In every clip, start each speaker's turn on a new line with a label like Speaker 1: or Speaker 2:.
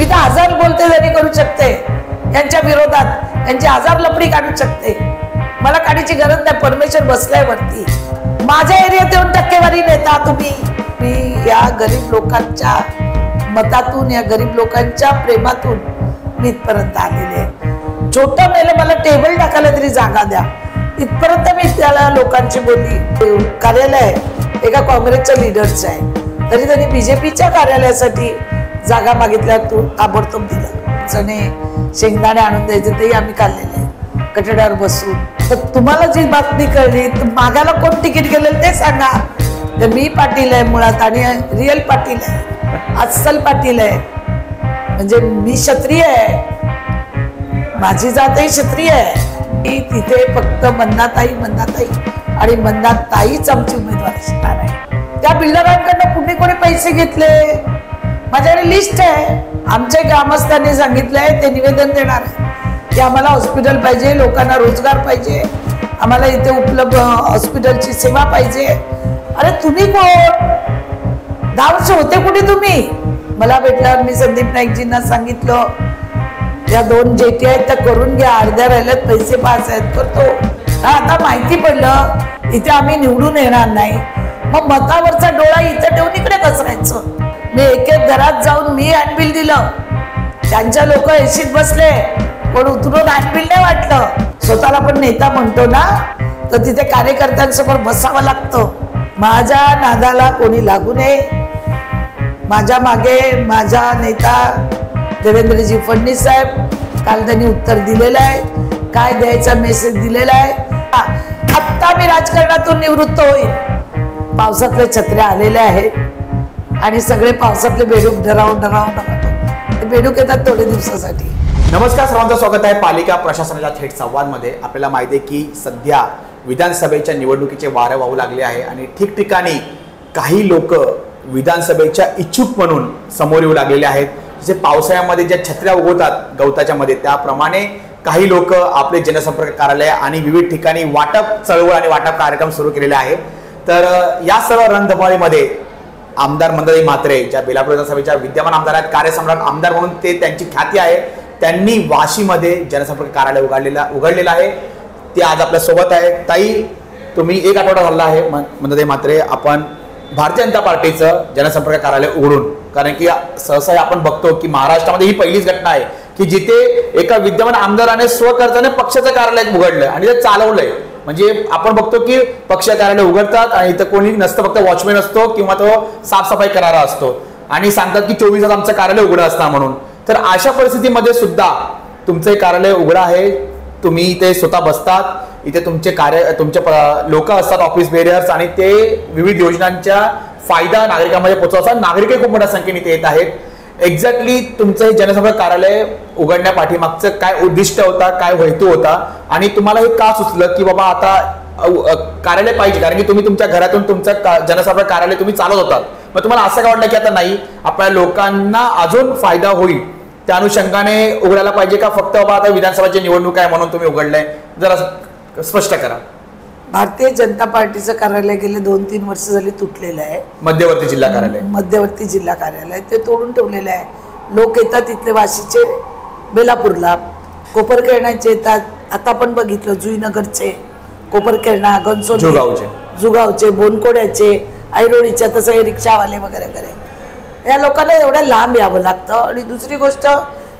Speaker 1: मी तर हजार बोलते जरी करू शकते यांच्या विरोधात, यांची हजार लपडी काढू शकते. मला काढायची गरज नाही. परमेश्वर बसलाय वरती. माझ्या एरियात येऊन टक्केवारी नेता तुम्ही. मी या गरीब लोकांच्या मतातून, या गरीब लोकांच्या प्रेमातून मी इथपर्यंत आलेले आहे. छोटं मेलं मला टेबल टाकायला तरी जागा द्या, इथपर्यंत मी त्याला लोकांची बोलली. कार्यालय एका काँग्रेसच्या लीडरचं आहे, तरी त्यांनी बीजेपीच्या कार्यालयासाठी जागा मागितल्यावर तू ताबडतोब दिलं. चणे शेंगदाणे आणून द्यायचे तेही आम्ही काढलेले आहे कठड्यावर बसून. तर तुम्हाला जी बातमी कळली तर मागायला कोण तिकीट गेलेलं ते सांगा. तर मी पाटील आहे मुळात, आणि रिअल पाटील आहे, अस्सल पाटील आहे. म्हणजे मी क्षत्रिय आहे, माझी जातही क्षत्रिय आहे. मी तिथे फक्त मंदाताई आणि मंदाताईच आमची उमेदवार असणार आहे. त्या बिल्डरांकडनं कुठे कोणी पैसे घेतले माझ्याकडे लिस्ट आहे. आमच्या ग्रामस्थांनी सांगितलंय ते निवेदन देणार आहे की आम्हाला हॉस्पिटल पाहिजे, लोकांना रोजगार पाहिजे, आम्हाला इथे उपलब्ध हॉस्पिटलची सेवा पाहिजे. अरे तुम्ही कोण? 10 वर्ष होते कुठे तुम्ही? मला भेटल्यावर मी संदीप नाईकजींना सांगितलं या 2 जेटी आहेत त्या करून घ्या, अर्ध्या राहिल्यात, पैसे पास आहेत करतो. आता माहिती पडलं इथे आम्ही निवडून येणार नाही, मग मतावरचा डोळा इथं ठेवून इकडे कसरायचं. मी एक घरात जाऊन मी हँडबिल दिलं, त्यांच्या लोक एसीत बसले पण उतरून हँडबिल नाही वाटलं. स्वतःला पण नेता म्हणतो ना, तर तिथे कार्यकर्त्यांसमोर बसावं लागतं. माझ्या नादाला कोणी लागू नये. माझ्या मागे माझा नेता देवेंद्रजी फडणवीस साहेब, काल त्यांनी उत्तर दिलेलं आहे, काय द्यायचा मेसेज दिलेला आहे. आत्ता मी राजकारणातून निवृत्त होईल. पावसातल्या छत्र्या आलेल्या आहेत आणि सगळे पावसातले बेडूक डरावून बेडूक येतात थोडे दिवसासाठी.
Speaker 2: नमस्कार, सर्वांचं स्वागत आहे पालिका प्रशासनाच्या थेट संवादमध्ये. आपल्याला माहिती आहे की सध्या विधानसभेच्या निवडणुकीचे वारे वाहू लागले आहे आणि ठिकठिकाणी काही लोक विधानसभेच्या इच्छुक म्हणून समोर येऊ लागलेले आहेत. जसे पावसाळ्यामध्ये ज्या छत्र्या उगवतात गवताच्या मध्ये, त्याप्रमाणे काही लोक आपले जनसंपर्क कार्यालय आणि विविध ठिकाणी वाटप चळवळ आणि वाटप कार्यक्रम सुरू केलेले आहेत. तर या सर्व रणधुमाळीमध्ये आमदार मंदाताई म्हात्रे, ज्या बेलापूर विधानसभेच्या विद्यमान आमदार आहेत, कार्यसम्राट आमदार म्हणून ते त्यांची ख्याती आहे, त्यांनी वाशीमध्ये जनसंपर्क कार्यालय उघडलेलं आहे. ते आज आपल्या सोबत आहे. ताई, तुम्ही 1 आठवडा झाला आहे मंदाताई म्हात्रे आपण भारतीय जनता पार्टीचं जनसंपर्क कार्यालय उघडून, कारण की सहसा आपण बघतो की महाराष्ट्रामध्ये ही पहिलीच घटना आहे की जिथे एका विद्यमान आमदाराने स्वखर्चाने पक्षाचं कार्यालय उघडलंय आणि ते चालवलंय. म्हणजे आपण बघतो की पक्ष कार्यालय उघडतात आणि इथं कोणी नसतं, फक्त वॉचमॅन असतो किंवा तो साफसफाई करायला असतो आणि सांगतात की 24 तास आमचं कार्यालय उघडं असतं म्हणून. तर अशा परिस्थितीमध्ये सुद्धा तुमचं कार्यालय उघडं आहे, तुम्ही इथे स्वतः बसतात, इथे तुमचे लोक असतात, ऑफिस बेरियर्स, आणि ते विविध योजनांच्या फायदा नागरिकांमध्ये पोहोचवतात. नागरिकही खूप मोठ्या संख्येने इथे येत आहेत. एक्झॅक्टली तुमचं हे जनसंपर्क कार्यालय उघडण्या पाठीमागचं काय उद्दिष्ट होता, काय हेतू होता, आणि तुम्हाला हे का सुचलं की बाबा आता कार्यालय पाहिजे? कारण की तुम्ही तुमच्या घरातून तुमचं जनसंपर्क कार्यालय तुम्ही चालवत होतात, मग तुम्हाला असं काय वाटलं की आता नाही, आपल्या लोकांना अजून फायदा होईल त्या अनुषंगाने उघडायला पाहिजे का फक्त बाबा आता विधानसभाची निवडणूक आहे म्हणून तुम्ही उघडलंय? जरा स्पष्ट करा.
Speaker 1: भारतीय जनता पार्टीचं कार्यालय गेले 2-3 वर्ष झाली तुटलेलं आहे.
Speaker 2: मध्यवर्ती जिल्हा
Speaker 1: कार्यालय ते तोडून ठेवलेलं आहे. लोक येतात तिथले वाशीचे बेलापूरला, कोपरखेरणाचे येतात. आता आपण बघितलं जुईनगरचे, कोपरखेरणा, घनसोली, जुगावचे, बोनकोड्याचे, ऐरोळीच्या, तसं हे रिक्षावाले वगैरे या लोकांना एवढ्या लांब यावं लागतं. आणि दुसरी गोष्ट,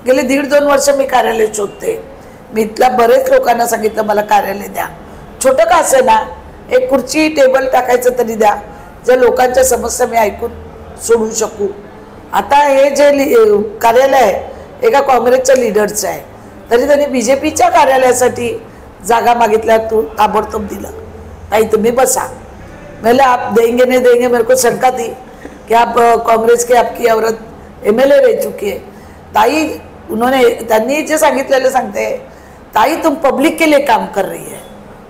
Speaker 1: गेले 1.5-2 वर्ष मी कार्यालय शोधते. मी इथल्या बरेच लोकांना सांगितलं मला कार्यालय द्या, छोटं का असे ना, एक खुर्ची टेबल टाकायचं तरी द्या, ज्या लोकांच्या समस्या मी ऐकून सोडू शकू. आता हे जे कार्यालय आहे एका काँग्रेसच्या लीडरचं आहे, तरी त्यांनी बीजेपीच्या कार्यालयासाठी जागा मागितल्यावर तू ताबडतोब दिलं. ताई तुम्ही बसा. मैंने आप देंगे नहीं देंगे, मेरे को शंका थी कि आप कांग्रेस के आपकी औरत MLA रह चुकी है. ताई त्यांनी जे सांगितलेलं सांगते, ताई तुम पब्लिक के लिए काम कर रही है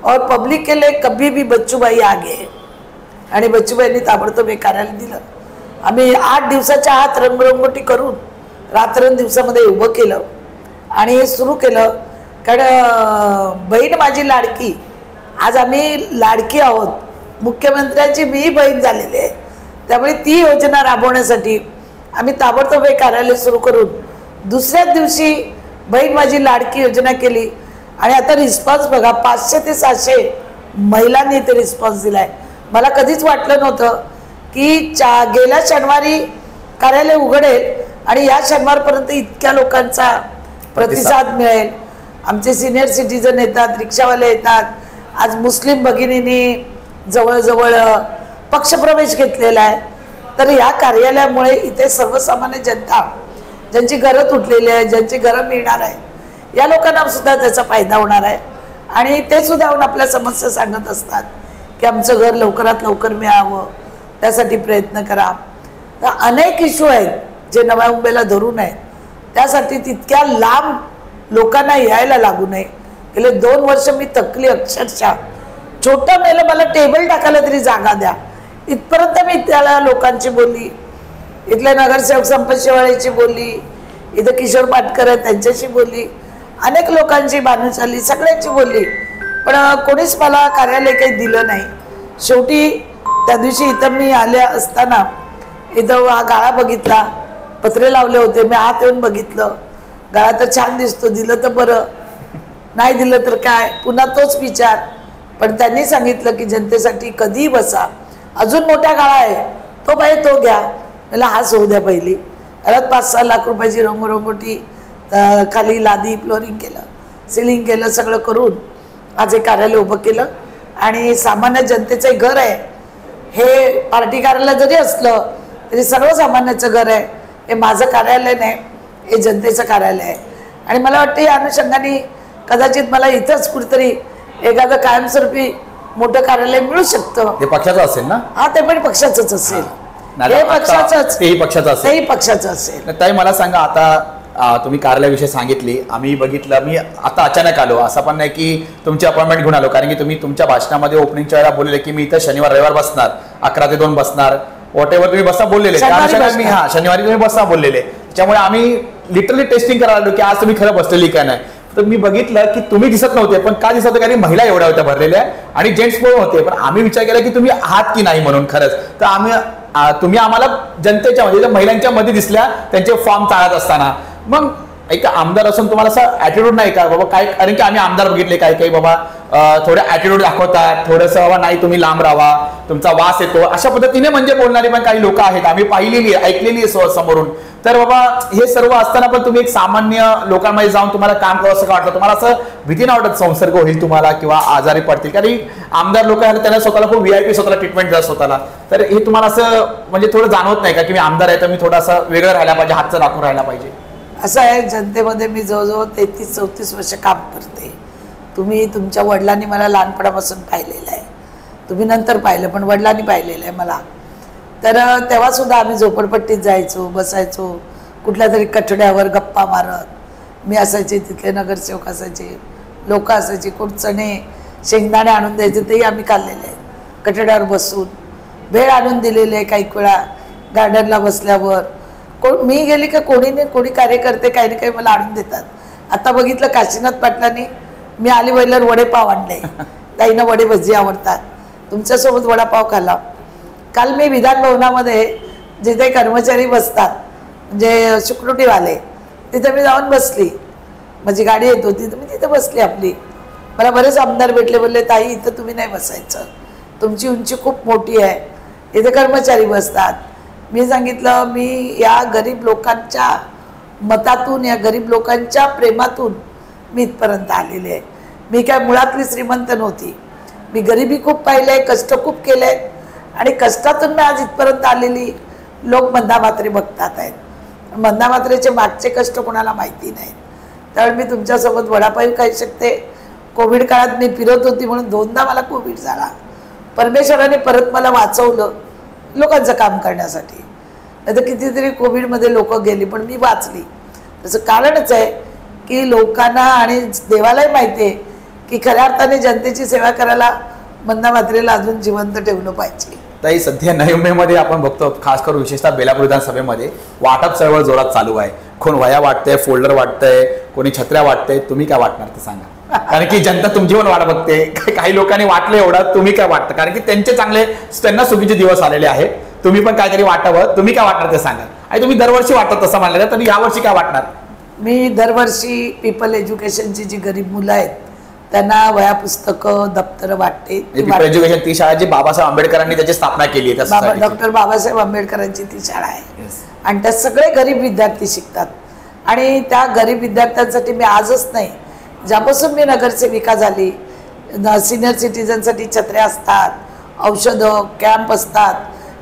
Speaker 1: और पब्लिक के लिए कभी भी बच्चूबाई आगे. आणि बच्चूबाईंनी ताबडतोब हे कार्यालय दिलं. आम्ही 8 दिवसाच्या आत रंगरंगोटी करून रात्रंदिवसामध्ये उभं केलं आणि हे सुरू केलं. कारण बहीण माझी लाडकी, आज आम्ही लाडकी आहोत, मुख्यमंत्र्यांची मी बहीण झालेली आहे, त्यामुळे ती योजना राबवण्यासाठी आम्ही ताबडतोब हे कार्यालय सुरू करून दुसऱ्याच दिवशी बहीण माझी लाडकी योजना केली आणि आता रिस्पॉन्स बघा 500 ते 700 महिलांनी ते रिस्पॉन्स दिलाय. मला कधीच वाटलं नव्हतं की गेल्या शनिवारी कार्यालय उघडेल आणि या शनिवारपर्यंत इतक्या लोकांचा प्रतिसाद मिळेल. आमचे सिनियर सिटीजन येतात, रिक्षावाले येतात. आज मुस्लिम भगिनींनी जवळजवळ पक्षप्रवेश घेतलेला आहे. तर या कार्यालयामुळे इथे सर्वसामान्य जनता ज्यांची घरं तुटलेली आहे, ज्यांची घरं मिळणार आहे, या लोकांना सुद्धा त्याचा फायदा होणार आहे. आणि ते सुद्धा येऊन आपल्या समस्या सांगत असतात की आमचं घर लवकरात लवकर मिळावं, त्यासाठी प्रयत्न करा. तर अनेक इश्यू आहेत जे नव्या मुंबईला धरून आहेत. त्यासाठी तितक्या लांब लोकांना यायला लागू नये. गेले 2 वर्ष मी थकली अक्षरशः. छोटं मेलं मला टेबल टाकायला तरी जागा द्या इथपर्यंत मी त्याला लोकांची बोलली. इथले नगरसेवक संपत शेवाळेची बोलली, इथं किशोर पाटकर आहेत त्यांच्याशी बोलली, अनेक लोकांची बानुशाली सगळ्यांची बोलली. पण कोणीच मला कार्यालय काही दिलं नाही. शेवटी त्या दिवशी इथं मी आल्या असताना इथं हा गाळा बघितला, पत्रे लावले होते. मी आत येऊन बघितलं, गाळा तर छान दिसतो, दिलं तर बरं, नाही दिलं तर काय, पुन्हा तोच विचार. पण त्यांनी सांगितलं की जनतेसाठी कधीही बसा, अजून मोठा गाळा आहे तो पाहिजे तो घ्या. मला हा होऊ द्या पहिली. त्याला 5-6 लाख रुपयाची रंगोटी, खाली लादी फ्लोरिंग केलं, सिलिंग केलं, सगळं करून आज एक कार्यालय उभं केलं. आणि सामान्य जनतेचं घर आहे हे. पार्टी कार्यालय जरी असलं तरी सर्वसामान्याचं घर आहे हे. माझं कार्यालय नाही, हे जनतेचं कार्यालय आहे. आणि मला वाटतं या अनुषंगाने कदाचित मला इथंच कुठेतरी एखादं कायमस्वरूपी मोठं कार्यालय मिळू शकतं.
Speaker 2: ते पक्षाचं असेल ना?
Speaker 1: हा, ते पण पक्षाचंच असेल. हे पक्षाचंच,
Speaker 2: तेही
Speaker 1: पक्षाचं असेल.
Speaker 2: ताई मला सांगा, आता तुम्ही कार्यालयाविषयी सांगितली, आम्ही बघितलं, मी आता अचानक आलो, असं पण नाही की तुमची अपॉइंटमेंट घेऊन आलो. कारण की तुम्ही तुमच्या भाषणामध्ये ओपनिंगच्या वेळेला बोलले की मी इथं शनिवार रविवार बसणार, 11 ते 2 बसणार, वॉट एव्हर तुम्ही बसा बोललेले. मी शनिवारी तुम्ही बसा बोललेले. त्याच्यामुळे आम्ही लिटरली टेस्टिंग करायला आलो की आज तुम्ही खरं बसलेली काय नाही. तर मी बघितलं की तुम्ही दिसत नव्हते, पण का दिसत होते? कारण महिला एवढ्या होत्या भरलेल्या आणि जेंट्स पण होते. पण आम्ही विचार केला की तुम्ही आहात की नाही म्हणून. खरंच तर तुम्ही आम्हाला जनतेच्या म्हणजे महिलांच्या मध्ये दिसल्या त्यांचे फॉर्म चालत असताना. मग एक आमदार असून तुम्हाला असं ॲटिट्यूड नाही का बाबा काय? कारण की आम्ही आमदार बघितले काही बाबा थोडे ॲटिट्यूड दाखवतात, थोडंसं बाबा नाही तुम्ही लांब राहा, तुमचा वास येतो, अशा पद्धतीने म्हणजे बोलणारे पण काही लोक आहेत. आम्ही पाहिलेली ऐकलेली आहे समोरून. तर बाबा हे सर्व असताना पण तुम्ही एक सामान्य लोकांमध्ये जाऊन तुम्हाला काम करावं असं का वाटलं? तुम्हाला असं भीती नाही वाटत संसर्ग होईल तुम्हाला किंवा आजारी पडतील? कारण आमदार लोक त्यांना स्वतःला खूप VIP स्वतःला ट्रीटमेंट द्या स्वतःला. तर हे तुम्हाला असं म्हणजे थोडं जाणवत नाही का की मी आमदार आहे तर मी थोडंसं वेगळं राहायला पाहिजे, हातचं राखून राहायला पाहिजे?
Speaker 1: असं आहे, जनतेमध्ये मी जवळजवळ 33-34 वर्ष काम करते. तुम्ही तुमच्या वडिलांनी मला लहानपणापासून पाहिलेलं आहे, तुम्ही नंतर पाहिलं पण वडिलांनी पाहिलेलं आहे मला. तर तेव्हा सुद्धा आम्ही झोपडपट्टीत जायचो, बसायचो, कुठल्या तरी कठड्यावर गप्पा मारत. मी असायचे, तिथले नगरसेवक असायचे, लोक असायचे, कोण चणे शेंगदाणे आणून द्यायचे तेही आम्ही खाल्लेले आहेत. कठड्यावर बसून भेळ आणून दिलेले आहे काही वेळा गार्डनला बसल्यावर. मी गेली का कोणी कार्यकर्ते काही ना काही मला आणून देतात. आता बघितलं काशीनाथ पाटलांनी मी आली वैलर वडेपाव आणले, ताईंना वडे भजी आवडतात, तुमच्यासोबत वडापाव खाल्ला. काल मी विधान भवनामध्ये जिथे कर्मचारी बसतात म्हणजे सिक्युरिटीवाले, तिथे मी जाऊन बसली. माझी गाडी येत होती तर मी तिथे बसली आपली. मला बरेच आमदार भेटले, बोलले ताई इथं तुम्ही नाही बसायचं, तुमची उंची खूप मोठी आहे, इथे कर्मचारी बसतात. मी सांगितलं मी या गरीब लोकांच्या मतातून, या गरीब लोकांच्या प्रेमातून मी इथपर्यंत आलेले आहे. मी काय मुळातली श्रीमंत नव्हती, मी गरिबी खूप पाहिले, कष्ट खूप केले आणि कष्टातून मी आज इथपर्यंत आलेली. लोक मंदामात्रे बघतात आहेत, मंदामात्रेचे मागचे कष्ट कोणाला माहिती नाहीत. त्यावेळी मी तुमच्यासोबत वडापाव खाऊ शकते. कोविड काळात मी फिरत होती म्हणून 2दा मला कोविड झाला. परमेश्वराने परत मला वाचवलं लोकांचं काम करण्यासाठी. नाही तर कितीतरी कोविडमध्ये लोक गेली पण मी वाचली. त्याचं कारणच आहे की लोकांना आणि देवालाही माहिती आहे की खऱ्या अर्थाने जनतेची सेवा करायला मंदामात्रेला अजून जिवंत ठेवलं पाहिजे.
Speaker 2: ताई सध्या नवी मुंबईमध्ये आपण बघतो, खास करून विशेषतः बेलापूर विधानसभेमध्ये वाटप चळवळ जोरात चालू आहे. कोण वया वाटतंय, फोल्डर वाटतंय, कोणी छत्र्या वाटतंय, तुम्ही काय वाटणार ते सांगा? कारण की जनता तुमची पण वाट बघते. काही लोकांनी वाटलं एवढं, तुम्ही काय वाटतं? कारण की त्यांचे चांगले त्यांना सुखीचे दिवस आलेले आहेत. तुम्ही पण काहीतरी वाटावं, तुम्ही काय वाटणार ते सांगा. आणि तुम्ही दरवर्षी वाटत तसं म्हणलं तर यावर्षी काय वाटणार?
Speaker 1: मी दरवर्षी पीपल एज्युकेशनची जी गरीब मुलं आहेत त्यांना वह्या पुस्तकं दप्तर वाटते.
Speaker 2: पीपल एज्युकेशन ती शाळा जी बाबासाहेब आंबेडकरांनी त्याची स्थापना केली आहे,
Speaker 1: डॉक्टर बाबासाहेब आंबेडकरांची ती शाळा आहे. आणि त्यात सगळे गरीब विद्यार्थी शिकतात. आणि त्या गरीब विद्यार्थ्यांसाठी मी आजच नाही, ज्यापासून मी नगरसेविका झाली, सिनियर सिटीजनसाठी छत्र्या असतात, औषधं कॅम्प असतात.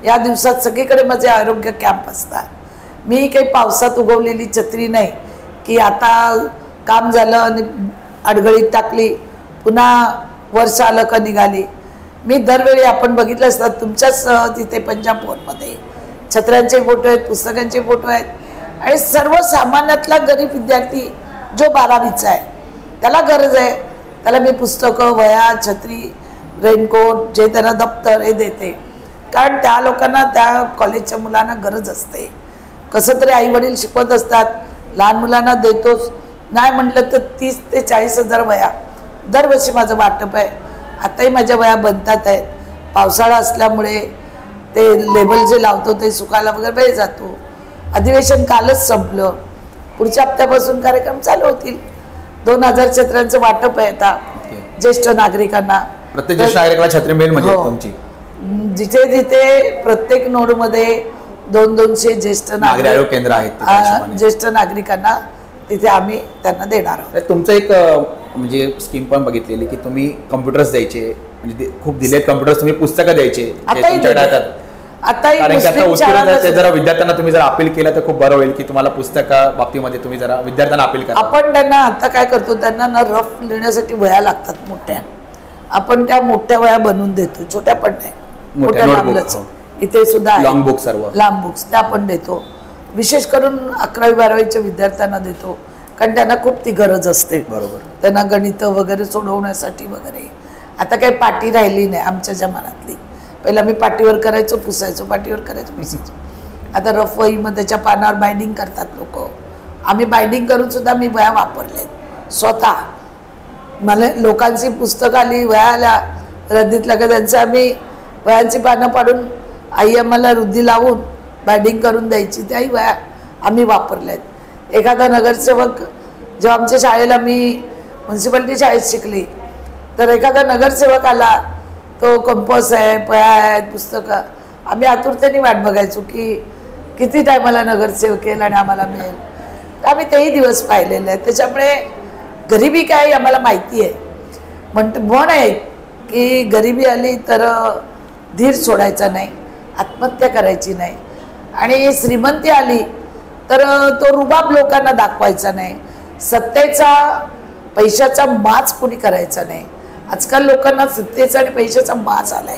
Speaker 1: या दिवसात सगळीकडे माझे आरोग्य कॅम्प असतात. मी काही पावसात उगवलेली छत्री नाही की आता काम झालं आणि अडगळीत टाकली, पुन्हा वर्ष आलं का निघाली. मी दरवेळी आपण बघितलं असतात तुमच्याच तिथे पंजाब भवनमध्ये छत्र्यांचे फोटो आहेत, पुस्तकांचे फोटो आहेत. आणि सर्वसामान्यातला गरीब विद्यार्थी जो 12वीचा आहे त्याला गरज आहे, त्याला मी पुस्तकं, वह्या, छत्री, रेनकोट, जे त्यांना दप्तर हे देते. कारण त्या लोकांना, त्या कॉलेजच्या मुलांना गरज असते. कसं तरी आईवडील शिकवत असतात, लहान मुलांना देतोच. नाही म्हटलं तर 30 ते 40 हजार वह्या दरवर्षी माझं वाटप आहे. आताही माझ्या वह्या बनतात आहेत. पावसाळा असल्यामुळे ते लेबल जे लावतो ते सुकायला वगैरे वेळ जातो. अधिवेशन कालच संपलं, पुढच्या हप्त्यापासून कार्यक्रम चालू होतील. 2000 छत्र्यांचं वाटप आहे आता ज्येष्ठ नागरिकांना.
Speaker 2: प्रत्येक ज्येष्ठ नागरिकाला छत्री मिळेल म्हणजे तुमची?
Speaker 1: जिथे जिथे प्रत्येक नोडमध्ये 200 ज्येष्ठ नागरिक
Speaker 2: केंद्र आहेत,
Speaker 1: ज्येष्ठ नागरिकांना तिथे आम्ही त्यांना देणार आहोत.
Speaker 2: तुमचं एक म्हणजे स्कीम पण बघितलेली की तुम्ही कम्प्युटर्स द्यायचे, म्हणजे खूप दिलेत कम्प्युटर्स, तुम्ही पुस्तकं द्यायचे. जरा विद्यार्थ्यांना तुम्ही जर अपील केलं तर खूप बरं होईल की तुम्हाला पुस्तका बाबतीमध्ये तुम्ही जरा विद्यार्थ्यांना अपील करा.
Speaker 1: आपण त्यांना आता काय करतो, त्यांना ना रफ लिहिण्यासाठी वह्या लागतात मोठ्या. आपण त्या मोठ्या वह्या बनवून देतो, छोट्या पण नाही, मोठ्या लांबच. इथे सुद्धा
Speaker 2: लॉंग बुक, सर्व
Speaker 1: लांब बुक्स त्या पण देतो. विशेष करून 11वी 12वीच्या विद्यार्थ्यांना देतो, कारण त्यांना खूप ती गरज असते.
Speaker 2: बरोबर.
Speaker 1: त्यांना गणित वगैरे सोडवण्यासाठी वगैरे. आता काही पाटी राहिली नाही आमच्या जमान्यातली. पहिला मी पाटीवर करायचो, पुसायचो, पाटीवर करायचो, पुसायचो. आता रफ वहीमध्ये त्याच्या पानावर बाइंडिंग करतात लोक. आम्ही बाइंडिंग करून सुद्धा मी वह्या वापरल्यात स्वतः. मला लोकांची पुस्तकं आली, वह्या आल्या रद्दीतल्या का त्यांचं आम्ही वह्यांची पानं पाडून आई आम्हाला रुद्दी लावून बाइंडिंग करून द्यायची. त्याही वह्या आम्ही वापरल्यात. एखादा नगरसेवक, जेव्हा आमच्या शाळेला मी म्युन्सिपाल्टी शाळेत शिकली, तर एखादा नगरसेवक आला, तो कंपोस आहे, पया आहेत, पुस्तकं, आम्ही आतुरतेने वाट बघायचो की किती टायमाला नगरसेवक येईल आणि आम्हाला मिळेल. आम्ही तेही दिवस पाहिलेले आहेत. त्याच्यामुळे गरिबी काय आम्हाला माहिती आहे. म्हण आहे की गरिबी आली तर धीर सोडायचा नाही, आत्महत्या करायची नाही. आणि श्रीमंती आली तर तो रुबाब लोकांना दाखवायचा नाही. सत्तेचा, पैशाचा माज कोणी करायचा नाही. आजकाल लोकांना सत्तेचा आणि पैशाचा माज आलाय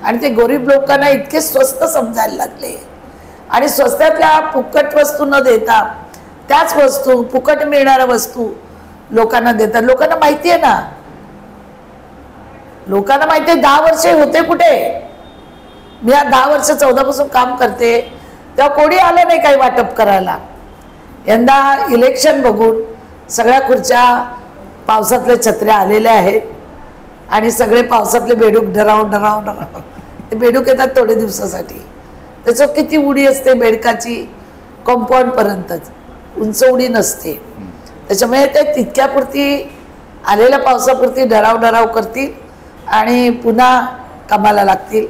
Speaker 1: आणि ते गरीब लोकांना इतके स्वस्त समजायला लागले. आणि स्वस्तातल्या फुकट वस्तू न देता त्याच वस्तू, फुकट मिळणाऱ्या वस्तू लोकांना देतात. लोकांना माहिती आहे ना, लोकांना माहिती आहे. 10 वर्षे होते कुठे, मी या 10 वर्ष 14 पासून काम करते, तेव्हा कोणी आलं नाही काही वाटप करायला. यंदा इलेक्शन बघून सगळ्या खुर्च्या पावसातल्या छत्र्या आलेल्या आहेत आणि सगळे पावसातले बेडूक डरावून ते बेडूक येतात थोडे दिवसासाठी. त्याच्यात किती उडी असते बेडकाची, कंपाऊंड पर्यंतच, उंच उडी नसते. त्याच्यामुळे ते तितक्यापुरती आलेल्या पावसापुरती डराव करतील आणि पुन्हा कामाला लागतील.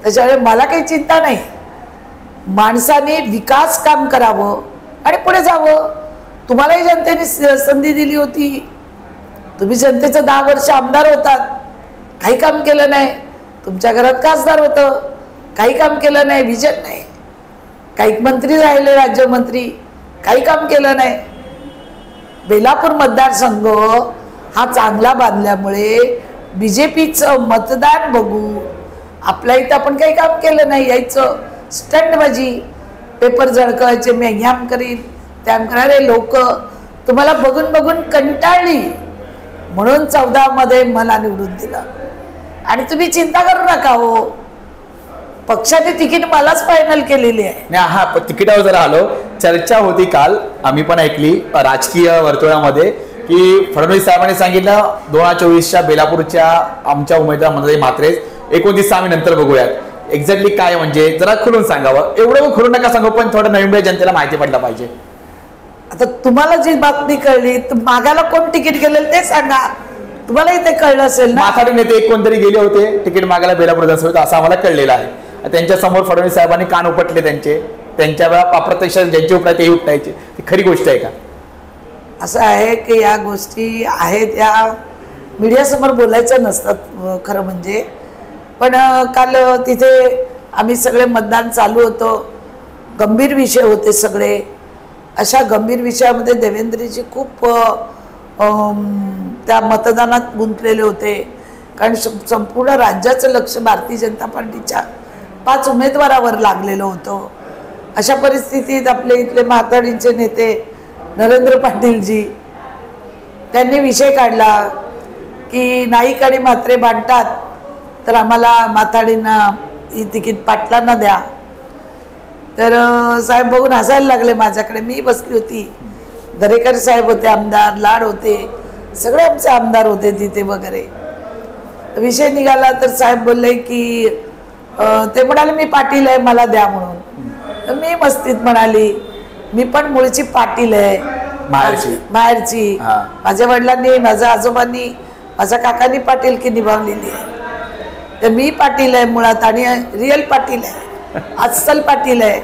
Speaker 1: त्याच्यामुळे मला काही चिंता नाही. माणसाने विकास काम करावं आणि पुढे जावं. तुम्हालाही जनतेने संधी दिली होती, तुम्ही जनतेचं 10 वर्ष आमदार होतात, काही काम केलं नाही. तुमच्या घरात खासदार होतं, काही काम केलं नाही, विजन नाही. काही मंत्री राहिले, राज्यमंत्री, काही काम केलं नाही. बेलापूर मतदारसंघ हा चांगला बांधल्यामुळे बीजेपीचं मतदान बघू आपल्या इथं आपण काही काम केलं नाही. यायचं स्टंटबाजी, पेपर झळकायचे, मी ह्याम करीन त्याम करणारे लोक तुम्हाला बघून बघून कंटाळली, म्हणून 14 मध्ये मला निवडून दिलं. आणि तुम्ही चिंता करू नका हो, पक्षाने तिकीट मलाच फायनल केलेली आहे.
Speaker 2: नाही, हा तिकिटावर जर आलो, चर्चा होती काल, आम्ही पण ऐकली राजकीय वर्तुळामध्ये की फडणवीस साहेबांनी सांगितलं 2024च्या बेलापूरच्या आमच्या उमेदवार मंडळी म्हात्रे 29 आम्ही नंतर बघूयात. एक्झॅक्टली काय म्हणजे जरा खुलून सांगावं. एवढं खुलून नका सांगू, पण थोडं नवीन जनतेला माहिती पडलं पाहिजे.
Speaker 1: आता तुम्हाला जी बातमी कळली तर मागायला कोण तिकीट गेलेलं ते सांगा, तुम्हालाही ते कळलं असेल ना.
Speaker 2: माथाडी नेते एक कोणतरी गेले होते तिकीट मागायला बेलापूर विधानसभेत, असं आम्हाला कळलेलं आहे. त्यांच्या समोर फडणवीस साहेबांनी कान उपटले त्यांच्या अप्रत्यक्ष ज्यांचे उपटायचे ते उपटायचे. ती खरी गोष्ट आहे का?
Speaker 1: असं आहे की या गोष्टी आहेत या मीडियासमोर बोलायच्या नसतात खरं म्हणजे. पण काल तिथे आम्ही सगळे मतदान चालू होतो, गंभीर विषय होते सगळे. अशा गंभीर विषयामध्ये देवेंद्रजी खूप त्या मतदानात गुंतलेले होते, कारण संपूर्ण राज्याचं लक्ष भारतीय जनता पार्टीच्या 5 उमेदवारावर लागलेलं होतं. अशा परिस्थितीत आपले इथले माथाडींचे नेते नरेंद्र पाटीलजी त्यांनी विषय काढला की नाईक आणि म्हात्रे भांडतात तर आम्हाला माथाडींना ही तिकीट पाटलांना द्या. तर साहेब बघून हसायला लागले माझ्याकडे. मी बसली होती, दरेकर साहेब होते आमदार, लाड होते, सगळे आमचे आमदार होते तिथे वगैरे. विषय निघाला तर साहेब बोलले की ते म्हणाले मी पाटील आहे मला द्या म्हणून. तर मी मस्तीत म्हणाली मी पण मूळची पाटील आहे, माहेरची. माझ्या वडिलांनी, माझ्या आजोबांनी, माझ्या काकांनी पाटीलकी निभावलेली आहे. तर मी पाटील आहे मुळात आणि रिअल पाटील आहे, अस्सल पाटील आहे.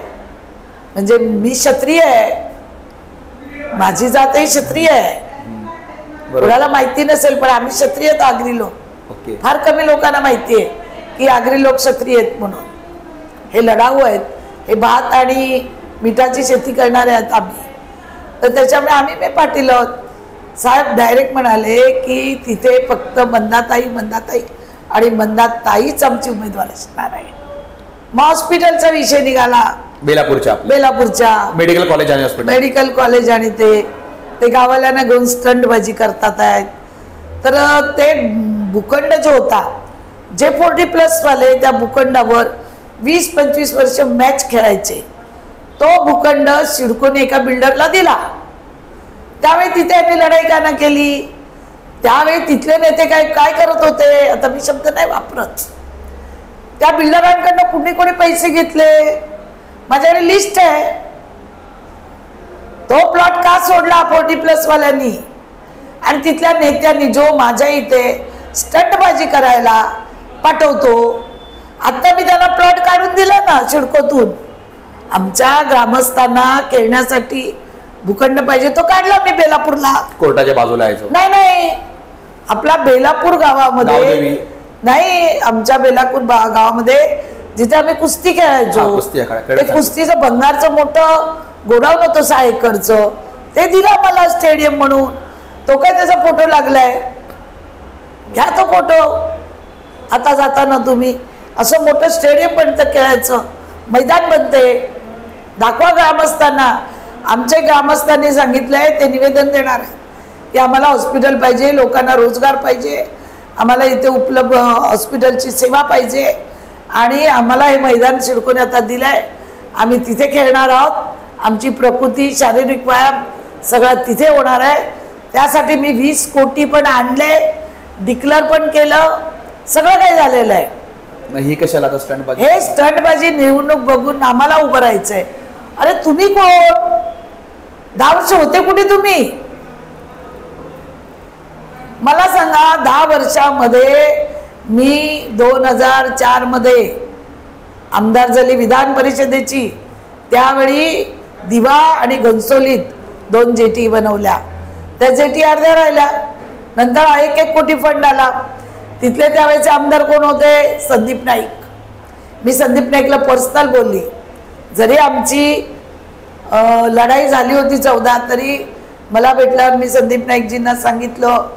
Speaker 1: म्हणजे मी क्षत्रिय आहे, माझी जातही क्षत्रिय आहे. कोणाला माहिती नसेल पण आम्ही क्षत्रिय तर आगरी लोक. फार कमी लोकांना माहिती आहे की आगरी लोक क्षत्रिय आहेत म्हणून. हे लढाऊ आहेत, हे भात आणि मिठाची शेती करणारे आहेत आम्ही. तर त्याच्यामुळे आम्ही मी पाटील आहोत. साहेब डायरेक्ट म्हणाले की तिथे फक्त मंदाताई आणि मंदाताईच आमची उमेदवार असणार आहे. मग हॉस्पिटलचा विषय निघाला, बेलापूरच्या मेडिकल कॉलेज आणि ते गावाल्यांना घेऊन स्टंटबाजी करतात आहेत. तर ते भूखंड जो होता, जे 40+ वाले त्या भूखंडावर 20-25 वर्ष मॅच खेळायचे, तो भूखंड सिडकोने एका बिल्डरला दिला. त्यावेळी तिथे आम्ही लढाई का न केली? त्यावेळी तिथले नेते काय करत होते, आता मी शब्द नाही वापरत. त्या बिल्डरांकडनं कोणी पैसे घेतले माझ्याकडे लिस्ट आहे. तो प्लॉट का सोडला 40+ वाल्यांनी? आणि तिथल्या नेत्यांनी जो माझ्या इथे स्टंटबाजी करायला पाठवतो, आता मी त्याला प्लॉट काढून दिला ना सिडकोतून. आमच्या ग्रामस्थांना खेळण्यासाठी भूखंड पाहिजे, तो काढला मी बेलापूरला, कोर्टाच्या बाजूला आहे. नाही आपला बेलापूर गावामध्ये नाही, आमच्या बेलापूर गावामध्ये जिथे आम्ही कुस्ती खेळायचो, ते कुस्तीचं भंगारचं मोठं गोडाऊन होतं 6 एकरचं, ते दिलं मला स्टेडियम म्हणून. तो काय त्याचा फोटो लागलाय, घ्या तो फोटो. आता जाताना तुम्ही असं मोठं स्टेडियम बनतं, खेळायचं मैदान बनते, दाखवा ग्रामस्थांना. आमच्या ग्रामस्थांनी सांगितलंय ते निवेदन देणार आहे की आम्हाला हॉस्पिटल पाहिजे, लोकांना रोजगार पाहिजे, आम्हाला इथे उपलब्ध हॉस्पिटलची सेवा पाहिजे आणि आम्हाला हे मैदान सिडकोने आता दिलंय, आम्ही तिथे खेळणार आहोत. आमची प्रकृती, शारीरिक व्यायाम सगळं तिथे होणार आहे. त्यासाठी मी 20 कोटी पण आणले, डिक्लेअर पण केलं, सगळं काही झालेलं आहे.
Speaker 2: ही कशाला स्टंटबाजी?
Speaker 1: हे स्टंटबाजी निवडणूक बघून आम्हाला उभं राहायचंय. अरे तुम्ही कोण? 10 वर्ष होते कुठे तुम्ही? मला सांगा. 10 वर्षामध्ये मी 2004 मध्ये आमदार झाली विधान परिषदेची. त्यावेळी दिवा आणि घनसोलीत 2 जेटी बनवल्या. त्या जेटी अर्ध्या राहिल्या. नंतर 1 कोटी फंड आला. तिथले त्यावेळेचे आमदार कोण होते? संदीप नाईक. मी संदीप नाईकला पर्सनल बोलली. जरी आमची लढाई झाली होती 14, तरी मला भेटल्यावर मी संदीप नाईकजींना सांगितलं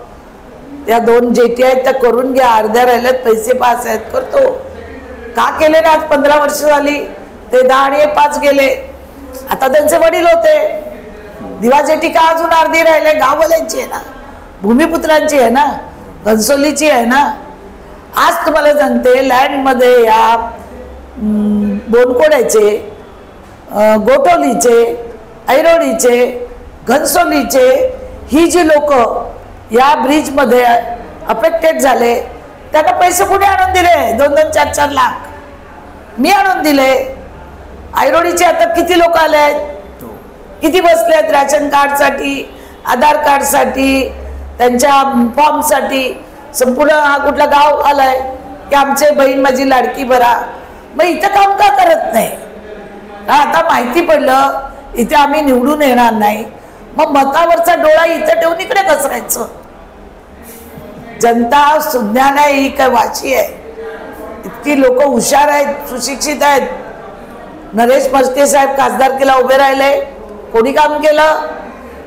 Speaker 1: त्या 2 जेटी आहेत त्या करून घ्या, अर्ध्या राहिल्यात, पैसे 5 आहेत, करतो. का केले ना? आज 15 वर्ष झाली. ते 10 आणि 5 गेले. आता त्यांचे वडील होते. दिवा जेटी का अजून अर्धी राहिले? गाववाल्यांची आहे ना, भूमिपुत्रांची आहे ना, घनसोलीची आहे ना. आज तुम्हाला सांगते, लँडमध्ये या बोनकोड्याचे, गोटोलीचे, ऐरोडीचे, घनसोलीचे ही जी लोक या ब्रिजमध्ये अफेक्टेड झाले, त्यांना पैसे कुठे आणून दिले? 2-2, 4-4 लाख मी आणून दिले. ऐरोडीचे आता किती लोक आले आहेत? किती बसलेत रॅशन कार्डसाठी, आधार कार्डसाठी, त्यांच्या फॉर्मसाठी. संपूर्ण हा कुठला गाव आलाय की आमचे बहीण माझी लाडकी भरा. मग इथं काम का करत नाही? आता माहिती पडलं इथे आम्ही निवडून येणार नाही, मग मतावरचा डोळा इथं ठेवून इकडे घसरायचं. जनता सुज्ञान आहे, ही काय वाची आहे? इतकी लोक हुशार आहेत, सुशिक्षित आहेत. नरेश म्हस्के साहेब खासदारकीला उभे राहिले, कोणी काम केलं?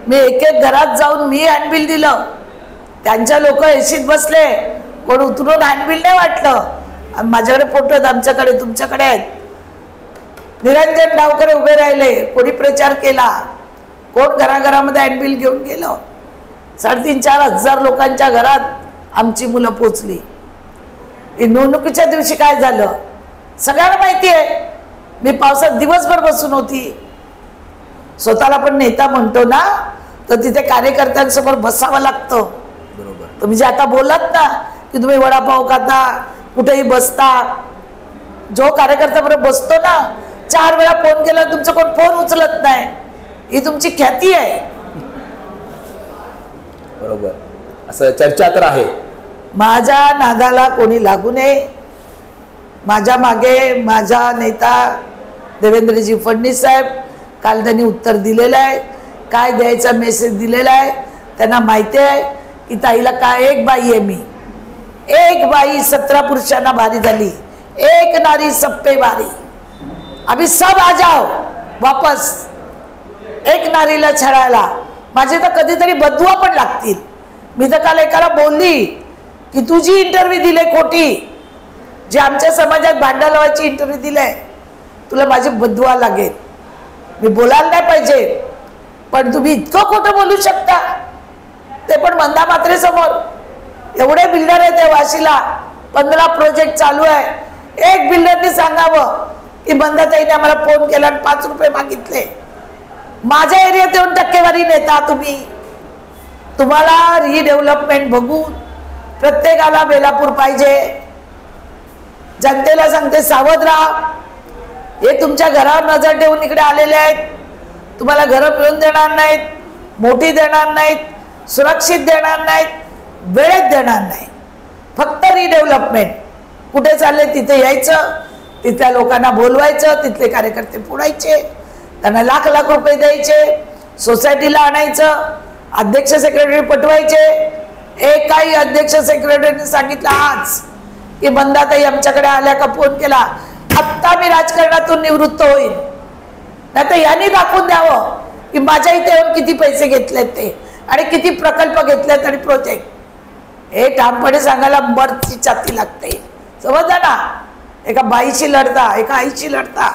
Speaker 1: मी एक एक घरात जाऊन मी हँडबिल दिलं. त्यांच्या लोक एसीत बसले, कोण उतरून हँडबिल नाही वाटलं. माझ्याकडे फोटो आहेत, आमच्याकडे, तुमच्याकडे आहेत. निरंजन डावकरे उभे राहिले, कोणी प्रचार केला? कोण घराघरामध्ये हँडबिल घेऊन गेलं? 3,500-4,000 हजार लोकांच्या घरात आमची मुलं पोचली. निवडणुकीच्या दिवशी काय झालं सगळ्यांना माहिती आहे. मी पावसात दिवसभर बसून होती. स्वतःला पण नेता म्हणतो ना, तर तिथे कार्यकर्त्यांसमोर बसावं लागतं.
Speaker 2: बरोबर.
Speaker 1: तुम्ही जे आता बोललात ना की तुम्ही वडापाव खाता, कुठेही बसता, जो कार्यकर्ता बरोबर बसतो ना, 4 वेळा फोन केला तुमचा कोण फोन उचलत नाही, ही तुमची ख्याती आहे.
Speaker 2: बरोबर. असं चर्चा तर आहे.
Speaker 1: माझ्या नादाला कोणी लागू नये. माझ्या मागे माझा नेता देवेंद्रजी फडणवीस साहेब, काल त्यांनी उत्तर दिलेलं आहे, काय द्यायचा मेसेज दिलेला आहे. त्यांना माहिती आहे की ताईला काय, एक बाई आहे मी, एक बाई 17 पुरुषांना भारी झाली, एक नारी सब पे भारी. अभी सब आ जाओ वापस एक नारीला छळायला. माझे तर कधीतरी बदुआ पण लागतील. मी तर काल एकाला बोलली की तुझी इंटरव्ह्यू दिले खोटी, जे आमच्या समाजात भांडण लावायची इंटरव्ह्यू दिले, तुला माझी बदुआ लागेल. मी बोलायला नाही पाहिजे, पण तुम्ही इतकं खोटं बोलू शकता, ते पण मंदा मात्रे समोर. एवढे बिल्डर आहेत त्या वाशीला, 15 प्रोजेक्ट चालू आहे. एक बिल्डरने सांगावं की मंदाताईने आम्हाला फोन केला आणि 5 रुपये मागितले. माझ्या एरियात येऊन टक्केवारी नेता तुम्ही. तुम्हाला रिडेव्हलपमेंट बघून प्रत्येकाला बेलापूर पाहिजे. जनतेला सांगते सावध राहा. हे तुमच्या घरावर नजर ठेवून इकडे आलेले आहेत. तुम्हाला घरं मिळून देणार नाहीत, मोठी देणार नाहीत, सुरक्षित देणार नाहीत, वेळेत देणार नाही. फक्त रिडेव्हलपमेंट. कुठे चालले तिथे यायचं, तिथल्या लोकांना बोलवायचं, तिथले कार्यकर्ते फोडायचे, त्यांना लाख लाख रुपये द्यायचे, सोसायटीला आणायचं, अध्यक्ष सेक्रेटरी पटवायचे. एकाही अध्यक्ष सेक्रेटरीने सांगितलं आज की मंदाताई आमच्याकडे आल्या का फोन केला, आत्ता मी राजकारणातून निवृत्त होईल. नाही तर यांनी दाखवून द्यावं की माझ्या इथे येऊन किती पैसे घेतलेत ते आणि किती प्रकल्प घेतलेत आणि प्रोजेक्ट. हे ठामपणे सांगायला मरची छाती लागते. समजलं ना? एका बाईशी लढता, एका आईशी लढता,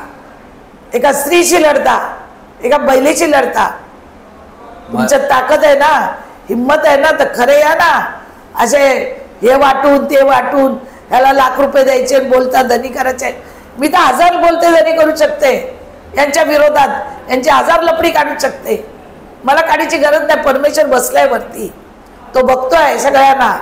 Speaker 1: एका स्त्रीशी लढता, एका बैलीशी लढता. तुमच्यात ताकद आहे ना, हिम्मत आहे ना, तर खरे या ना. असे हे वाटून ते वाटून ह्याला लाख रुपये द्यायचे, बोलता धनी करायचे. मी तर 1000 बोलते धनी करू शकते यांच्या विरोधात, यांची 1000 लपडी काढू शकते. मला काढीची गरज नाही. परमेश्वर बसलाय वरती, तो बघतोय सगळ्यांना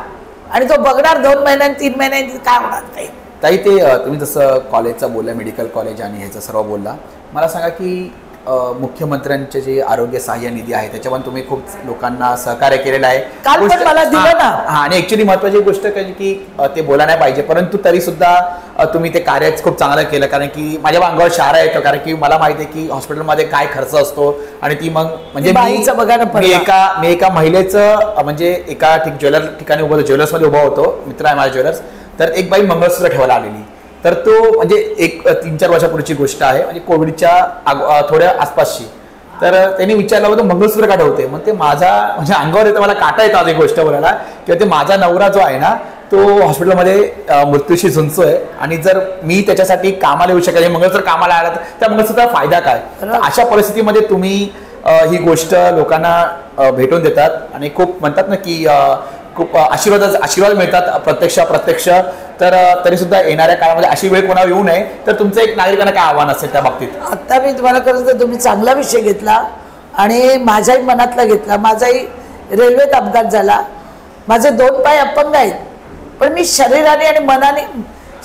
Speaker 1: आणि तो बघणार 2 महिन्यांनी 3 महिन्यांनी काय होणार नाही.
Speaker 2: ताई, ते तुम्ही जसं कॉलेजचं बोलला, मेडिकल कॉलेज आणि ह्याचं सर्व बोलला, मला सांगा की मुख्यमंत्र्यांचे जे आरोग्य सहाय्य निधी आहे त्याच्यावर तुम्ही खूप लोकांना सहकार्य केलेलं आहे.
Speaker 1: काल पण मला दिलं ना.
Speaker 2: आणि ऍक्च्युली महत्वाची गोष्ट की ते बोला नाही पाहिजे, परंतु तरी सुद्धा तुम्ही ते कार्य खूप चांगलं केलं. कारण की माझ्या अंगावर शहारा येतो, कारण की मला माहिती आहे की हॉस्पिटलमध्ये काय खर्च असतो. आणि ती मग म्हणजे मी एका महिलेचं म्हणजे एका ज्वेलर ठिकाणी उभं होतो, ज्वेलर्समध्ये उभा होतो, मित्र आहे माझा ज्वेलर्स. तर एक बाई मंगळसूत्र ठेवायला आलेली. तर तो म्हणजे एक 3-4 वर्षापूर्वीची गोष्ट आहे, म्हणजे कोविडच्या थोड्या आसपासची. तर त्यांनी विचारलं होतं मंगळसूत्र का ठेवते. मग ते माझा म्हणजे अंगावर येतं, मला काटा येतो आज एक गोष्ट बोलायला, किंवा ते माझा नवरा जो आहे ना तो हॉस्पिटलमध्ये मृत्यूशी झुंजतोय आणि जर मी त्याच्यासाठी कामाला येऊ शकत, मंगळसूत्र कामाला आला तर त्या मंगळसूत्राचा फायदा काय. अशा परिस्थितीमध्ये तुम्ही ही गोष्ट लोकांना भेटून देतात आणि खूप म्हणतात ना की खूप आशीर्वाद मिळतात प्रत्यक्ष. तर तरी सुद्धा येणाऱ्या काळामध्ये अशी वेळ कोणावर येऊ नये. तर तुमचं एक नागरिकांना काय आव्हान असेल त्या बाबतीत?
Speaker 1: आता मी तुम्हाला खरं तर तुम्ही चांगला विषय घेतला आणि माझ्याही मनातला घेतला. माझाही रेल्वेत अपघात झाला. माझे 2 पाय अपंग आहेत, पण मी शरीराने आणि मनाने,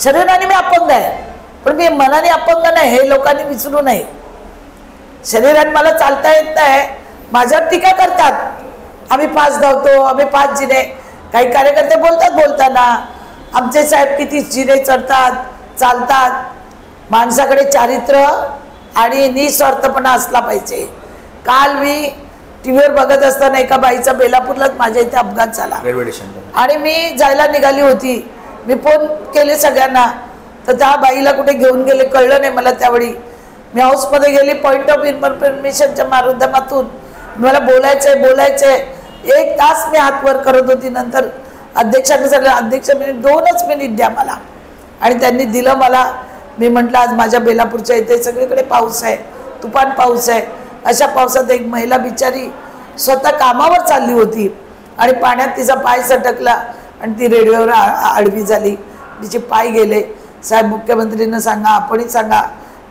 Speaker 1: शरीराने मी अपंग आहे पण मी मनाने अपंग नाही, हे लोकांनी विसरू नये. शरीरात मला चालता येत नाही, माझ्यावर टीका करतात. आम्ही 5 धावतो, आम्ही 5 जिने. काही कार्यकर्ते बोलतात बोलताना, आमचे साहेब किती जिने चढतात, चालतात. माणसाकडे चारित्र्य आणि निस्वार्थपणा असला पाहिजे. काल मी टीव्हीवर बघत असताना एका बाईचा बेलापूरलाच माझ्या इथे अपघात झाला आणि मी जायला निघाली होती. मी फोन केले सगळ्यांना, तर त्या बाईला कुठे घेऊन गेले कळलं नाही मला. त्यावेळी मी हाऊसमध्ये गेली. पॉईंट ऑफ इन्फॉर्मेशनच्या माध्यमातून मला बोलायचंय 1 तास मी हात वर करत होती. नंतर अध्यक्षांनी सांगितलं, अध्यक्ष 2च मिनिट द्या मला, आणि त्यांनी दिलं मला. मी म्हटलं आज माझ्या बेलापूरच्या इथे सगळीकडे पाऊस आहे, तुफान पाऊस आहे. अशा पावसात एक महिला बिचारी स्वतः कामावर चालली होती आणि पाण्यात तिचा पाय सटकला आणि ती रेल्वेवर आडवी झाली. तिचे पाय गेले. साहेब मुख्यमंत्रींना सांगा, आपणही सांगा,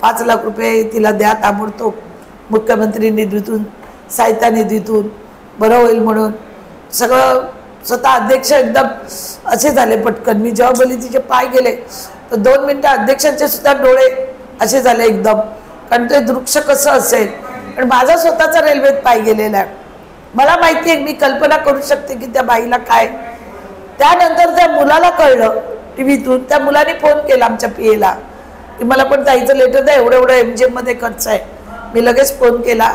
Speaker 1: 5 लाख रुपये तिला द्या ताबडतोब मुख्यमंत्री निधीतून, सहायता निधीतून, बरं होईल म्हणून. सगळं स्वतः अध्यक्ष एकदम असे झाले पटकन. मी जेव्हा बोलली तिचे पाय गेले तर 2 मिनिटं अध्यक्षांचे सुद्धा डोळे असे झाले एकदम, कारण ते दृश्य कसं असेल. पण माझा स्वतःचा रेल्वेत पाय गेलेला आहे. मला माहिती आहे, मी कल्पना करू शकते की त्या बाईला काय. त्यानंतर त्या मुलाला कळलं टीव्हीतून. त्या मुलाने फोन केला आमच्या पीएला की मला पण ताईचं लेटर द्या, एवढं MGM मध्ये खर्च आहे. मी लगेच फोन केला,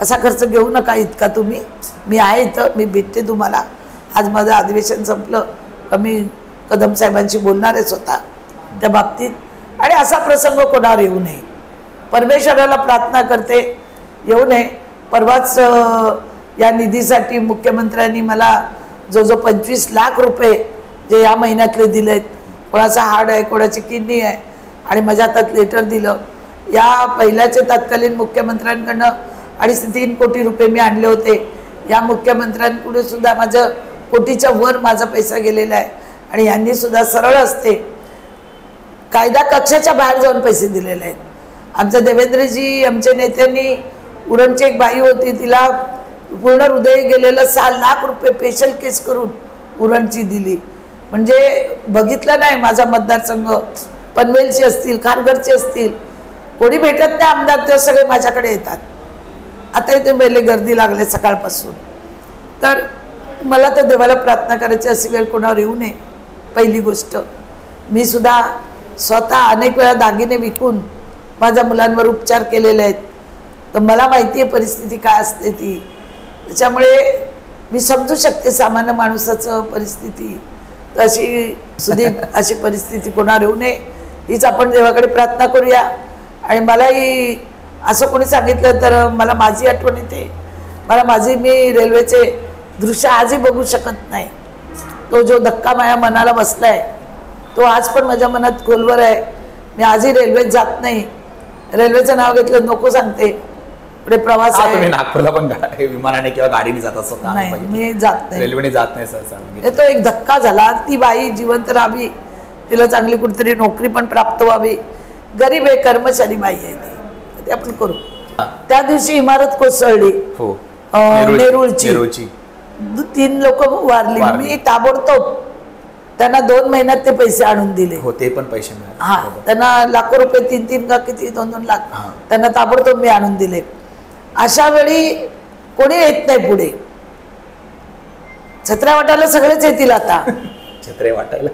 Speaker 1: असा खर्च घेऊ नका इतका तुम्ही, मी आहे इथं, मी भेटते तुम्हाला. आज माझं अधिवेशन संपलं, मी कदम साहेबांशी बोलणारच होता त्या बाबतीत. आणि असा प्रसंग कोणावर येऊ नये, परमेश्वराला प्रार्थना करते येऊ नये. परवाच या निधीसाठी मुख्यमंत्र्यांनी मला जो 25 लाख रुपये जे या महिन्यातले दिलेत, कोणाचा हार्ट आहे, कोणाची किडनी आहे, आणि माझ्या हातात लेटर दिलं. या पहिल्याचे तत्कालीन मुख्यमंत्र्यांकडनं 2.5-3 कोटी रुपये मी आणले होते. या मुख्यमंत्र्यांकडे सुद्धा माझं कोटीच्या वर माझा पैसा गेलेला आहे. आणि यांनी सुद्धा सरळ असते कायदा कक्षाच्या बाहेर जाऊन पैसे दिलेले आहेत. आमच्या देवेंद्रजी, आमच्या नेत्यांनी, उरणची एक बाई होती, तिला पूर्ण हृदय गेलेलं 6 लाख रुपये स्पेशल केस करून उरणची दिली. म्हणजे बघितलं नाही, माझा मतदारसंघ पनवेलचे असतील, खारघरचे असतील, कोणी भेटत नाही आमदार, ते सगळे माझ्याकडे येतात. आता इथे मेले गर्दी लागले सकाळपासून. तर मला तर देवाला प्रार्थना करायची, अशी वेळ कोणावर येऊ नये. पहिली गोष्ट, मी सुद्धा स्वतः अनेक वेळा दागिने विकून माझ्या मुलांवर उपचार केलेले आहेत. तर मला माहिती आहे परिस्थिती काय असते ती. त्याच्यामुळे मी समजू शकते सामान्य माणसाचं परिस्थिती. तर अशी परिस्थिती कोणावर येऊ नये हीच आपण देवाकडे प्रार्थना करूया. आणि मलाही असं कोणी सांगितलं तर मला माझी आठवण येते. मी रेल्वेचे दृश्य आजही बघू शकत नाही. तो जो धक्का माझ्या मनाला बसलाय तो आज पण माझ्या मनात खोलवर आहे. मी आजही रेल्वेत जात नाही. रेल्वेचं नाव घेतलं नको सांगते, पुढे प्रवास आहे.
Speaker 2: तुम्ही नागपूरला पण विमानाने किंवा गाडीने जात असत?
Speaker 1: नाही, मी जात नाही,
Speaker 2: रेल्वेने जात नाही सर.
Speaker 1: तो एक धक्का झाला. ती बाई जिवंत राहावी, तिला चांगली कुठेतरी नोकरी पण प्राप्त व्हावी. गरीब आहे, कर्मचारी बाई आहे ती, ते आपण करू. त्या दिवशी इमारत कोसळली नेरूळची, 3 लोक वारली. मी ताबडतोब त्यांना 2 महिन्यात ते पैसे आणून दिले.
Speaker 2: हो, ते पण पैसे मिळाले.
Speaker 1: हा, त्यांना लाखो रुपये, 3-3 का किती 2-2 लाख त्यांना ताबडतोब मी आणून दिले. अशा वेळी कोणी येत नाही पुढे. छत्र्या वाटायला सगळेच येतील आता.
Speaker 2: छत्रे वाटायला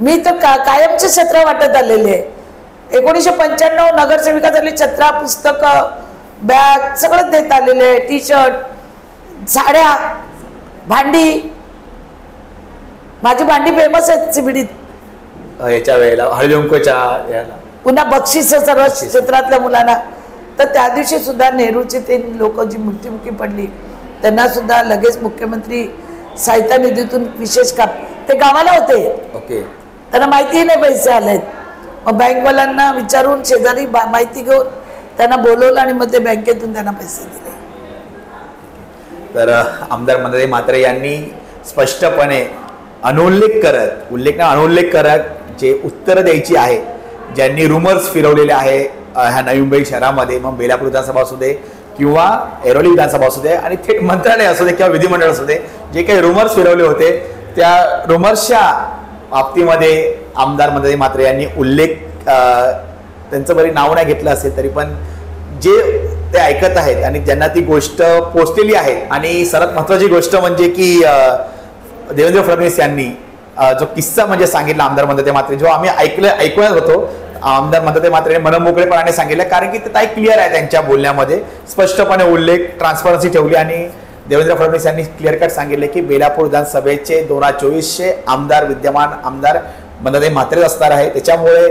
Speaker 1: मी तर कायमचे छत्र्या वाटत आलेले आहे. 1995 नगरसेविका झाली. छत्रा, पुस्तक, बॅग सगळं देत आलेले, टी-शर्ट, साड्या, भांडी. माझी भांडी फेमस आहेत चिबिडीत
Speaker 2: याच्या वेळेला, हळदीकुंकवाच्या याला.
Speaker 1: पुन्हा बक्षीस सर्व क्षेत्रातल्या मुलांना. तर त्या दिवशी सुद्धा नेहरूचे 3 लोक जी मृत्युमुखी पडली त्यांना सुद्धा लगेच मुख्यमंत्री सहायता निधीतून विशेष काम. ते गावाला होते,
Speaker 2: ओके,
Speaker 1: त्यांना माहितीही नाही पैसे आलेत. मग बँकवाल्यांना विचारून शेजारी माहिती घेऊन त्यांना बोलवलं आणि मग ते बँकेतून त्यांना पैसे दिले.
Speaker 2: तर आमदार मंदाताई म्हात्रे यांनी स्पष्टपणे अनउल्लेख करत जे उत्तरं द्यायची आहे, ज्यांनी रुमर्स फिरवलेले आहे ह्या नवी मुंबई शहरामध्ये, मग बेलापूर विधानसभा असू दे किंवा ऐरोली विधानसभा असू दे आणि थेट मंत्रालय असू दे किंवा विधिमंडळ असू दे, जे काही रुमर्स फिरवले होते त्या रुमर्सच्या बाबतीमध्ये आमदार मंदाताई म्हात्रे यांनी उल्लेख, त्यांचं बरी नाव नाही घेतलं असेल तरी पण जे ते ऐकत आहेत आणि ज्यांना ती गोष्ट पोचलेली आहे, आणि सर्वात महत्वाची गोष्ट म्हणजे की देवेंद्र फडणवीस यांनी जो किस्सा म्हणजे सांगितला आमदार मंदाते म्हात्रे, जो आम्ही ऐकत होतो, आमदार मंदाते म्हात्रे मनमोकळेपणाने सांगितलं, कारण की ते ताई क्लिअर आहे त्यांच्या बोलण्यामध्ये, स्पष्टपणे उल्लेख, ट्रान्सपरन्सी ठेवली आणि देवेंद्र फडणवीस यांनी क्लिअर कट सांगितले की बेलापूर विधानसभेचे 2024चे आमदार विद्यमान आमदार मंदाते म्हात्रेच असणार आहे. त्याच्यामुळे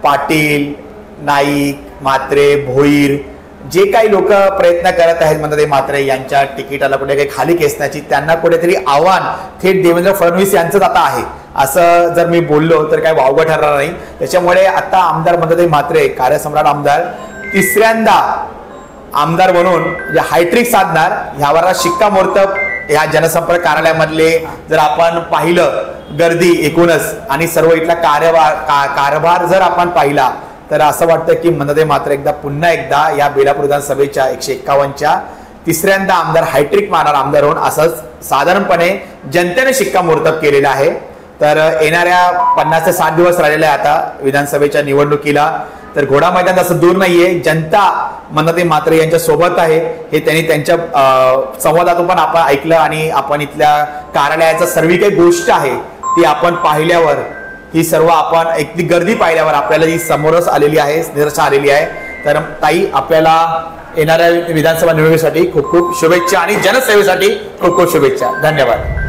Speaker 2: पाटील, नाईक, म्हात्रे, भोईर जे काही लोक प्रयत्न करत आहेत मंदाते म्हात्रे यांच्या तिकिटाला कुठे काही खाली खेचण्याची, त्यांना कुठेतरी आव्हान थेट देवेंद्र फडणवीस यांचंच आता आहे, असं जर मी बोललो तर काय वावगं ठरणार नाही. त्याच्यामुळे आता आमदार मंदाते म्हात्रे, कार्यसम्राट आमदार, तिसऱ्यांदा आमदार म्हणून जे हायट्रिक साधणार, ह्यावर शिक्कामोर्तब ह्या जनसंपर्क कार्यालयामधले जर आपण पाहिलं गर्दी एकूणच आणि सर्व इथला कारभार जर आपण पाहिला तर असं वाटतं की मंदाते म्हात्रे पुन्हा एकदा या बेलापूर विधानसभेच्या 151च्या तिसऱ्यांदा आमदार हायट्रिक मारणार आमदार होऊन असंच साधारणपणे जनतेने शिक्कामोर्तब केलेलं आहे. तर येणाऱ्या 50 ते 60 दिवस राहिलेले आहे आता विधानसभेच्या निवडणुकीला, तर घोडा मैदान असं दूर नाहीये, जनता मंदाते म्हात्रे यांच्या सोबत आहे हे त्यांनी त्यांच्या संवादातून पण आपण ऐकलं आणि आपण इथल्या कार्यालयाचा सर्व काही गोष्ट आहे ती आपण पाहिल्यावर, ही सर्व आपण एक गर्दी पाहिल्यावर आपल्याला ही समोरच आलेली आहे, निदर्शनास आलेली आहे. तर ताई, आपल्याला येणाऱ्या विधानसभा निवडणुकीसाठी खूप खूप शुभेच्छा आणि जनसेवेसाठी खूप खूप शुभेच्छा. धन्यवाद.